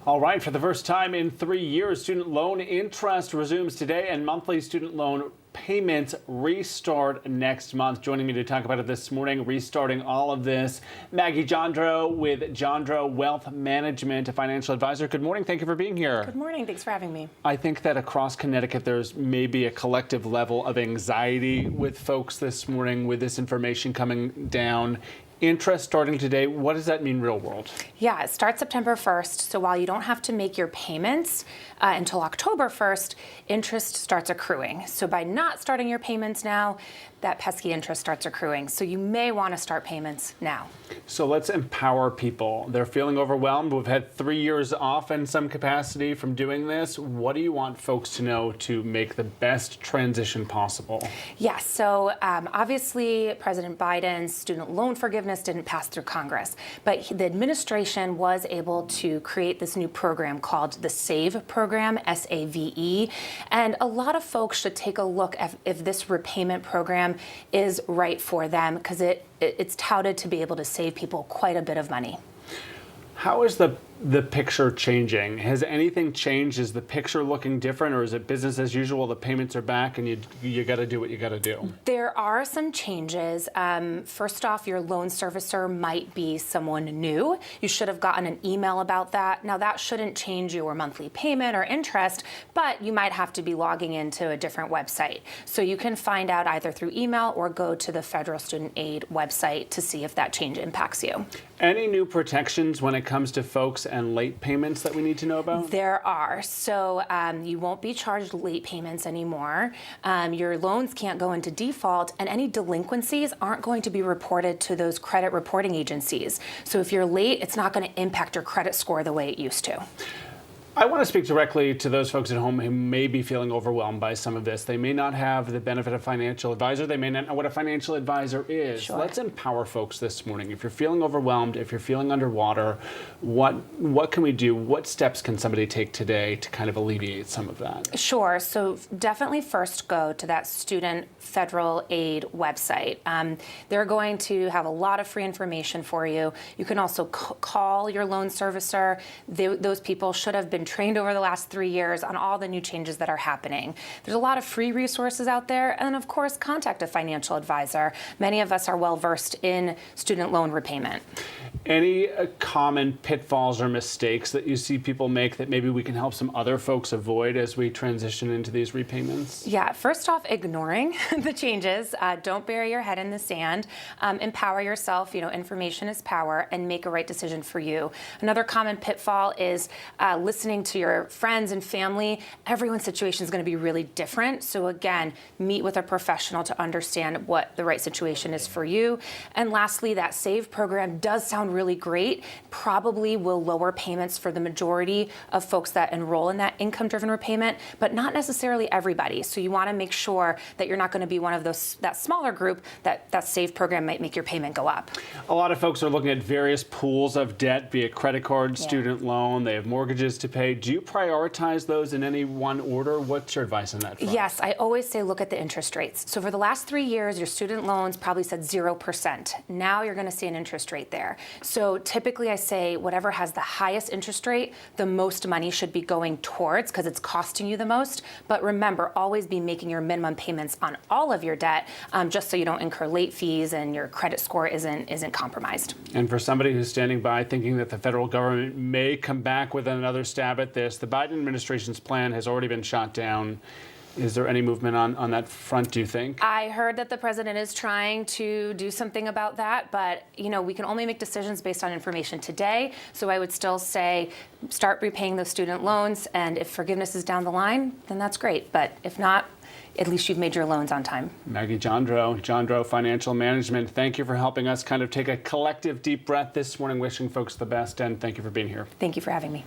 All right, for the first time in 3 years, student loan interest resumes today and monthly student loan payments restart next month. Joining me to talk about it this morning, restarting all of this, Maggie Jandro with Jandro Wealth Management, a financial advisor. Good morning. Thank you for being here. Good morning. Thanks for having me. I think that across Connecticut, there's maybe a collective level of anxiety with folks this morning with this information coming down. Interest starting today, what does that mean real world? Yeah, it starts September 1st. So while you don't have to make your payments until October 1st, interest starts accruing. So by not starting your payments now, that pesky interest starts accruing. So you may want to start payments now. So let's empower people. They're feeling overwhelmed. We've had 3 years off in some capacity from doing this. What do you want folks to know to make the best transition possible? Yeah, so obviously President Biden's student loan forgiveness didn't pass through Congress, but the administration was able to create this new program called the SAVE program, SAVE, and a lot of folks should take a look at if this repayment program is right for them, because it's touted to be able to save people quite a bit of money. How is the picture changing? Has anything changed? Is the picture looking different, or is it business as usual? The payments are back and you got to do what you got to do? There are some changes. First off, your loan servicer might be someone new. You should have gotten an email about that. Now, that shouldn't change your monthly payment or interest, but you might have to be logging into a different website. So you can find out either through email or go to the Federal Student Aid website to see if that change impacts you. Any new protections when it comes to folks and late payments that we need to know about? There are. So you won't be charged late payments anymore. Your loans can't go into default, and any delinquencies aren't going to be reported to those credit reporting agencies. So if you're late, it's not going to impact your credit score the way it used to. I want to speak directly to those folks at home who may be feeling overwhelmed by some of this. They may not have the benefit of a financial advisor. They may not know what a financial advisor is. Sure. Let's empower folks this morning. If you're feeling overwhelmed, if you're feeling underwater, what can we do? What steps can somebody take today to kind of alleviate some of that? Sure. So definitely first go to that student federal aid website. They're going to have a lot of free information for you. You can also call your loan servicer. Those people should have been trained over the last 3 years on all the new changes that are happening. There's a lot of free resources out there, and of course, contact a financial advisor. Many of us are well versed in student loan repayment. Any common pitfalls or mistakes that you see people make that maybe we can help some other folks avoid as we transition into these repayments? Yeah, first off, ignoring the changes. Don't bury your head in the sand. Empower yourself. Information is power, and make a right decision for you. Another common pitfall is listening to your friends and family. Everyone's situation is going to be really different. So again, meet with a professional to understand what the right situation is for you. And lastly, that SAVE program does sound really great. Probably will lower payments for the majority of folks that enroll in that income-driven repayment, but not necessarily everybody. So you want to make sure that you're not going to be one of that smaller group that SAVE program might make your payment go up. A lot of folks are looking at various pools of debt, be it credit card, student loan. They have mortgages to pay. Do you prioritize those in any one order? What's your advice on that front? Yes, I always say look at the interest rates. So for the last 3 years, your student loans probably said 0%. Now you're going to see an interest rate there. So typically I say whatever has the highest interest rate, the most money should be going towards, because it's costing you the most. But remember, always be making your minimum payments on all of your debt, just so you don't incur late fees and your credit score isn't compromised. And for somebody who's standing by thinking that the federal government may come back with another stab at this, the Biden administration's plan has already been shot down. Is there any movement on that front, do you think? I heard that the president is trying to do something about that, but we can only make decisions based on information today. So I would still say start repaying those student loans, and if forgiveness is down the line, then that's great. But if not, at least you've made your loans on time. Maggie Jandro Financial Management, thank you for helping us kind of take a collective deep breath this morning, wishing folks the best, and thank you for being here. Thank you for having me.